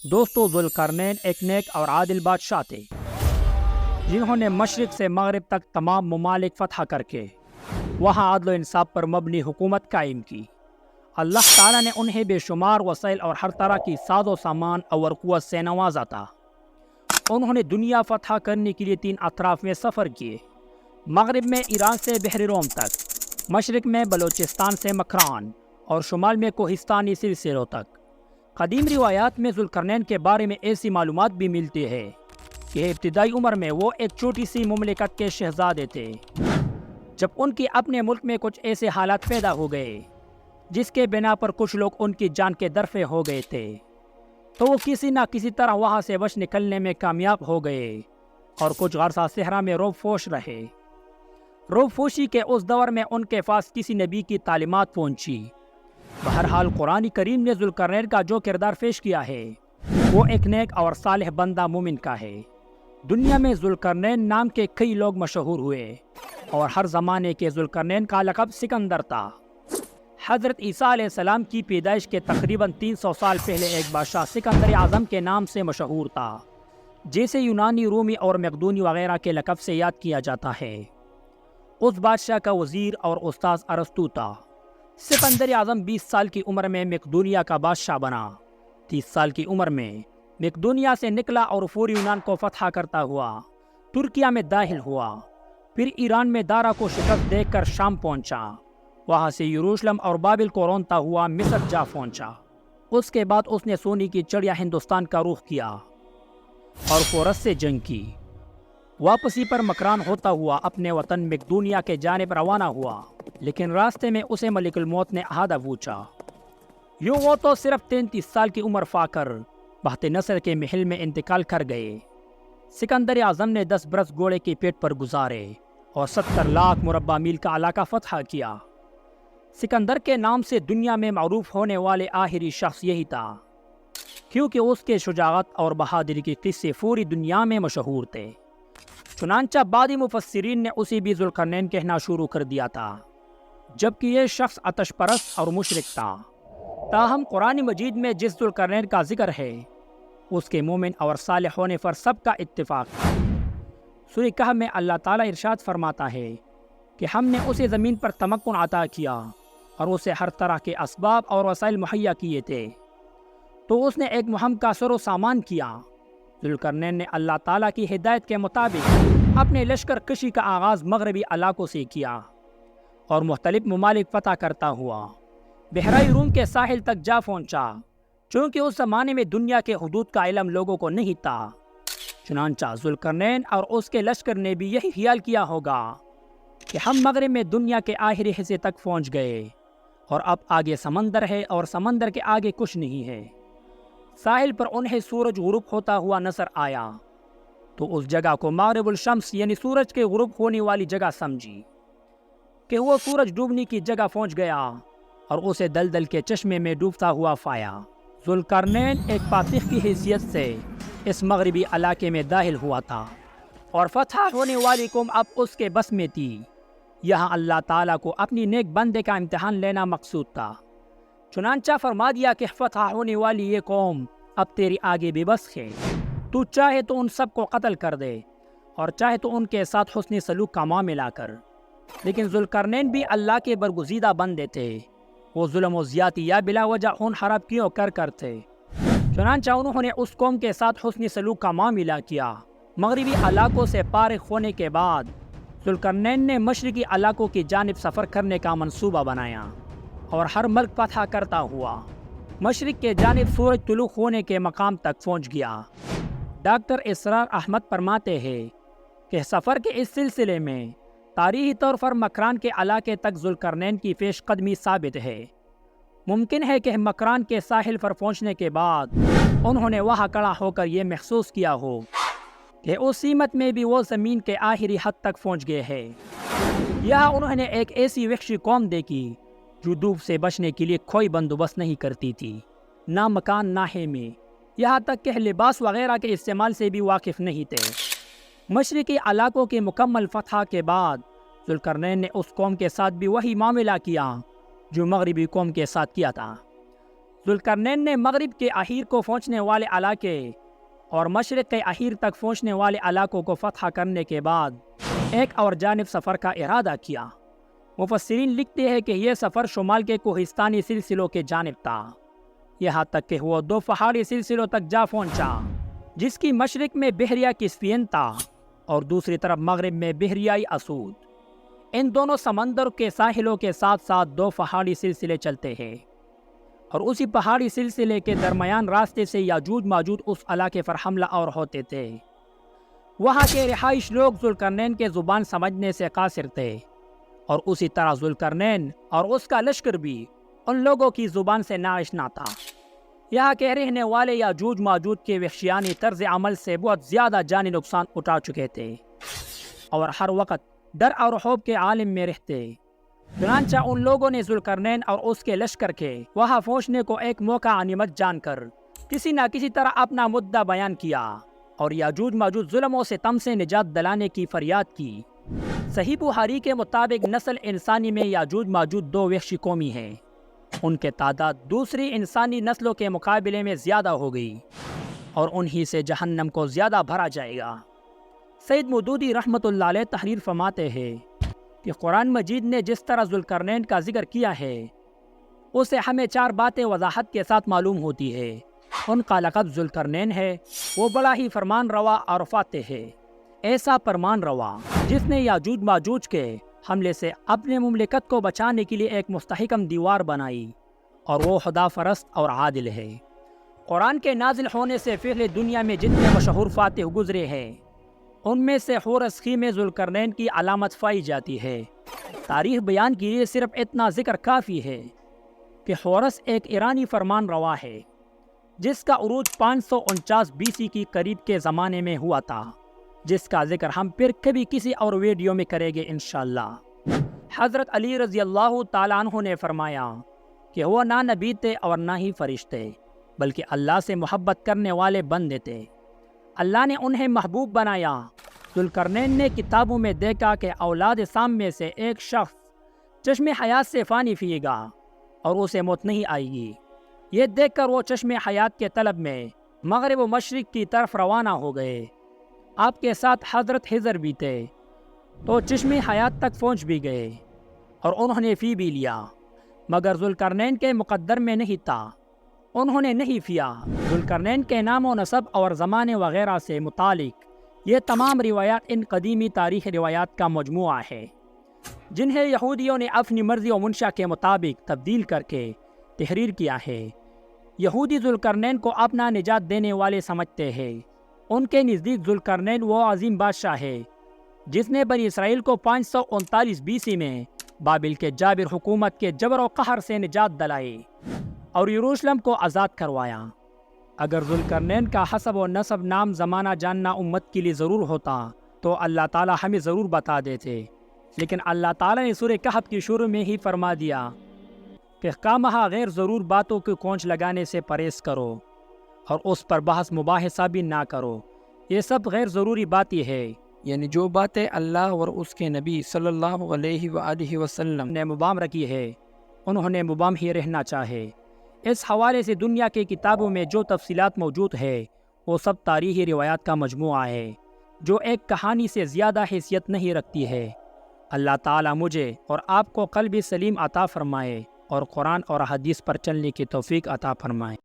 دوستو، ذوالقرنین ایک نیک اور عادل بادشاہ تھے جنہوں نے مشرق سے مغرب تک تمام ممالک فتح کر کے وہاں عدل و انصاف پر مبنی حکومت قائم کی۔ اللہ تعالیٰ نے انہیں بے شمار وسائل اور ہر طرح کی ساز و سامان اور قوت سے نوازا تھا۔ انہوں نے دنیا فتح کرنے کے لیے 3 اطراف میں سفر کیے: مغرب میں ایران سے بحر روم تک، مشرق میں بلوچستان سے مکران، اور شمال میں کوہستانی سلسلوں تک۔ قدیم روایات میں ذوالقرنین کے بارے میں ایسی معلومات بھی ملتی ہے کہ ابتدائی عمر میں وہ ایک چھوٹی سی مملکت کے شہزادے تھے۔ جب ان کی اپنے ملک میں کچھ ایسے حالات پیدا ہو گئے جس کے بنا پر کچھ لوگ ان کی جان کے درفے ہو گئے تھے، تو وہ کسی نہ کسی طرح وہاں سے بچ نکلنے میں کامیاب ہو گئے اور کچھ غرصہ صحرا میں روب پوش رہے۔ روب پوشی کے اس دور میں ان کے پاس کسی نبی کی تعلیمات پہنچی۔ بہرحال قرآن کریم نے ذوالقرنین کا جو کردار پیش کیا ہے وہ ایک نیک اور صالح بندہ مومن کا ہے۔ دنیا میں ذوالقرنین نام کے کئی لوگ مشہور ہوئے اور ہر زمانے کے ذوالقرنین کا لقب سکندر تھا۔ حضرت عیسیٰ علیہ السلام کی پیدائش کے تقریباً 300 سال پہلے ایک بادشاہ سکندر اعظم کے نام سے مشہور تھا، جسے یونانی، رومی اور مقدونی وغیرہ کے لقب سے یاد کیا جاتا ہے۔ اس بادشاہ کا وزیر اور استاذ ارسطو تھا۔ سکندر اعظم 20 سال کی عمر میں مقدونیہ کا بادشاہ بنا۔ 30 سال کی عمر میں مقدونیہ سے نکلا اور پوری یونان کو فتح کرتا ہوا ترکیہ میں داخل ہوا۔ پھر ایران میں دارا کو شکست دے کر شام پہنچا۔ وہاں سے یروشلم اور بابل کو رونتا ہوا مصر جا پہنچا۔ اس کے بعد اس نے سونے کی چڑیا ہندوستان کا رخ کیا اور فورس سے جنگ کی۔ واپسی پر مکران ہوتا ہوا اپنے وطن مقدونیہ کے جانب روانہ ہوا، لیکن راستے میں اسے ملک الموت نے احاطہ پوچھا۔ یوں وہ تو صرف 33 سال کی عمر پا کر بہت نصر کے محل میں انتقال کر گئے۔ سکندر اعظم نے 10 برس گھوڑے کے پیٹ پر گزارے اور 70 لاکھ مربع میل کا علاقہ فتح کیا۔ سکندر کے نام سے دنیا میں معروف ہونے والے آخری شخص یہی تھا، کیونکہ اس کے شجاعت اور بہادری کے قصے پوری دنیا میں مشہور تھے۔ چنانچہ بعض مفسرین نے اسے بھی ذوالقرنین کہنا شروع کر دیا تھا، جبکہ یہ شخص آتش پرست اور مشرک تھا۔ تاہم قرآن مجید میں جس ذوالقرنین کا ذکر ہے اس کے مومن اور صالح ہونے پر سب کا اتفاق ہے۔ سورہ کہف میں اللہ تعالیٰ ارشاد فرماتا ہے کہ ہم نے اسے زمین پر تمکن عطا کیا اور اسے ہر طرح کے اسباب اور وسائل مہیا کیے تھے، تو اس نے ایک مہم کا سر و سامان کیا۔ ذوالقرنین نے اللہ تعالیٰ کی ہدایت کے مطابق اپنے لشکر کشی کا آغاز مغربی علاقوں سے کیا اور مختلف ممالک فتح کرتا ہوا بحیرہ روم کے ساحل تک جا پہنچا، چونکہ اس زمانے میں دنیا کے حدود کا علم لوگوں کو نہیں تھا۔ چنانچہ ذوالقرنین اور اس کے لشکر نے بھی یہی خیال کیا ہوگا کہ ہم مغرب میں دنیا کے آخری حصے تک پہنچ گئے اور اب آگے سمندر ہے اور سمندر کے آگے کچھ نہیں ہے۔ ساحل پر انہیں سورج غروب ہوتا ہوا نظر آیا، تو اس جگہ کو مغرب الشمس یعنی سورج کے غروب ہونے والی جگہ سمجھی کہ وہ سورج ڈوبنے کی جگہ پہنچ گیا اور اسے دلدل کے چشمے میں ڈوبتا ہوا پایا۔ ذوالقرنین ایک فاتح کی حیثیت سے اس مغربی علاقے میں داخل ہوا تھا اور فتح ہونے والی قوم اب اس کے بس میں تھی۔ یہاں اللہ تعالیٰ کو اپنی نیک بندے کا امتحان لینا مقصود تھا۔ چنانچہ فرما دیا کہ فتح ہونے والی یہ قوم اب تیری آگے بے بس ہے، تو چاہے تو ان سب کو قتل کر دے اور چاہے تو ان کے ساتھ حسن سلوک کا معاملہ کر۔ لیکن ذوالقرنین بھی اللہ کے برگزیدہ بندے تھے، وہ ظلم و زیادتی یا بلا وجہ خون خراب کیوں کر تھے۔ چنانچہ انہوں نے اس قوم کے ساتھ حسن سلوک کا معاملہ کیا۔ مغربی علاقوں سے فارغ ہونے کے بعد ذوالقرنین نے مشرقی علاقوں کی جانب سفر کرنے کا منصوبہ بنایا اور ہر ملک فتح کرتا ہوا مشرق کے جانب سورج طلوع ہونے کے مقام تک پہنچ گیا۔ ڈاکٹر اسرار احمد فرماتے ہیں کہ سفر کے اس سلسلے میں تاریخی طور پر مکران کے علاقے تک ذوالقرنین کی پیش قدمی ثابت ہے۔ ممکن ہے کہ مکران کے ساحل پر پہنچنے کے بعد انہوں نے وہاں کھڑا ہو کر یہ محسوس کیا ہو کہ اس سیمت میں بھی وہ زمین کے آخری حد تک پہنچ گئے ہیں۔ یہاں انہوں نے ایک ایسی وحشی قوم دیکھی جو دھوپ سے بچنے کے لیے کوئی بندوبست نہیں کرتی تھی، نہ مکان نہ خیمے، یہاں تک کہ لباس وغیرہ کے استعمال سے بھی واقف نہیں تھے۔ مشرقی علاقوں کی مکمل فتح کے بعد ذوالقرنین نے اس قوم کے ساتھ بھی وہی معاملہ کیا جو مغربی قوم کے ساتھ کیا تھا۔ ذوالقرنین نے مغرب کے اخیر کو پہنچنے والے علاقے اور مشرق کے اخیر تک پہنچنے والے علاقوں کو فتح کرنے کے بعد ایک اور جانب سفر کا ارادہ کیا۔ مفسرین لکھتے ہیں کہ یہ سفر شمال کے کوہستانی سلسلوں کے جانب تھا، یہاں تک کہ وہ 2 پہاڑی سلسلوں تک جا پہنچا، جس کی مشرق میں بحریہ کسپین تھا اور دوسری طرف مغرب میں بحریہ اسود۔ ان دونوں سمندر کے ساحلوں کے ساتھ ساتھ 2 پہاڑی سلسلے چلتے ہیں، اور اسی پہاڑی سلسلے کے درمیان راستے سے یاجوج ماجوج اس علاقے پر حملہ آور ہوتے تھے۔ وہاں کے رہائش لوگ ذوالقرنین کے زبان سمجھنے سے قاصر تھے، اور اسی طرح ذوالقرنین اور اس کا لشکر بھی ان لوگوں کی زبان سے ناآشنا تھا۔ یہاں کے رہنے والے یاجوج ماجوج کے وحشیانی طرز عمل سے بہت زیادہ جانی نقصان اٹھا چکے تھے، اور ہر وقت ڈر اور خوف کے عالم میں رہتے۔ چنانچہ ان لوگوں نے ذوالقرنین اور اس کے لشکر کے وہاں پہنچنے کو ایک موقع غنیمت جان کر کسی نہ کسی طرح اپنا مدعا بیان کیا اور یاجوج ماجوج ظلم و ستم سے نجات دلانے کی فریاد کی۔ صحیح بخاری کے مطابق نسل انسانی میں یاجوج ماجوج 2 وحشی قومی ہیں، ان کے تعداد دوسری انسانی نسلوں کے مقابلے میں زیادہ ہو گئی، اور انہی سے جہنم کو زیادہ بھرا جائے گا۔ سید مودودی رحمۃ اللہ علیہ تحریر فرماتے ہیں کہ قرآن مجید نے جس طرح ذوالقرنین کا ذکر کیا ہے، اسے ہمیں 4 باتیں وضاحت کے ساتھ معلوم ہوتی ہے۔ ان کا لقب ذوالقرنین ہے، وہ بڑا ہی فرمان روا اور فاتح ہے، ایسا فرمان روا جس نے یاجوج ماجوج کے حملے سے اپنے مملکت کو بچانے کے لیے ایک مستحکم دیوار بنائی، اور وہ خدا پرست اور عادل ہے۔ قرآن کے نازل ہونے سے پہلے دنیا میں جتنے مشہور فاتح گزرے ہیں، ان میں سے حورسخی میں ذوالقرنین کی علامت پائی جاتی ہے۔ تاریخ بیان کے لیے صرف اتنا ذکر کافی ہے کہ حورس ایک ایرانی فرمان روا ہے، جس کا عروج 549 BC کی قریب کے زمانے میں ہوا تھا، جس کا ذکر ہم پھر کبھی کسی اور ویڈیو میں کریں گے انشاءاللہ۔ حضرت علی رضی اللہ تعالیٰ عنہ نے فرمایا کہ وہ نہ نبی تھے اور نہ ہی فرشتے، بلکہ اللہ سے محبت کرنے والے بندے تھے۔ اللہ نے انہیں محبوب بنایا۔ ذوالقرنین نے کتابوں میں دیکھا کہ اولاد سام میں سے ایک شخص چشم حیات سے پانی پیے گا اور اسے موت نہیں آئے گی۔ یہ دیکھ کر وہ چشم حیات کے طلب میں مغرب و مشرق کی طرف روانہ ہو گئے۔ آپ کے ساتھ حضرت خضر بھی تھے، تو چشم حیات تک پہنچ بھی گئے اور انہوں نے پی بھی لیا، مگر ذوالقرنین کے مقدر میں نہیں تھا، انہوں نے نہیں پیا۔ ذوالقرنین کے نام و نسب اور زمانے وغیرہ سے متعلق یہ تمام روایات ان قدیمی تاریخ روایات کا مجموعہ ہے، جنہیں یہودیوں نے اپنی مرضی و منشا کے مطابق تبدیل کر کے تحریر کیا ہے۔ یہودی ذوالقرنین کو اپنا نجات دینے والے سمجھتے ہیں۔ ان کے نزدیک ذوالقرنین وہ عظیم بادشاہ ہے جس نے بنی اسرائیل کو 539 BC میں بابل کے جابر حکومت کے جبر و قہر سے نجات دلائی اور یروشلم کو آزاد کروایا۔ اگر ذوالقرنین کا حسب و نسب نام زمانہ جاننا امت کے لیے ضرور ہوتا تو اللہ تعالیٰ ہمیں ضرور بتا دیتے، لیکن اللہ تعالیٰ نے سورہ کہف کی شروع میں ہی فرما دیا کہ خامخواہ غیر ضرور باتوں کو کونچ لگانے سے پرہیز کرو اور اس پر بحث مباحثہ بھی نہ کرو۔ یہ سب غیر ضروری باتیں ہے، یعنی جو باتیں اللہ اور اس کے نبی صلی اللہ علیہ وآلہ وسلم نے مبہم رکھی ہے، انہوں نے مبہم ہی رہنا چاہے۔ اس حوالے سے دنیا کی کتابوں میں جو تفصیلات موجود ہے وہ سب تاریخی روایات کا مجموعہ ہے، جو ایک کہانی سے زیادہ حیثیت نہیں رکھتی ہے۔ اللہ تعالیٰ مجھے اور آپ کو قلب سلیم عطا فرمائے اور قرآن اور حدیث پر چلنے کی توفیق عطا فرمائے۔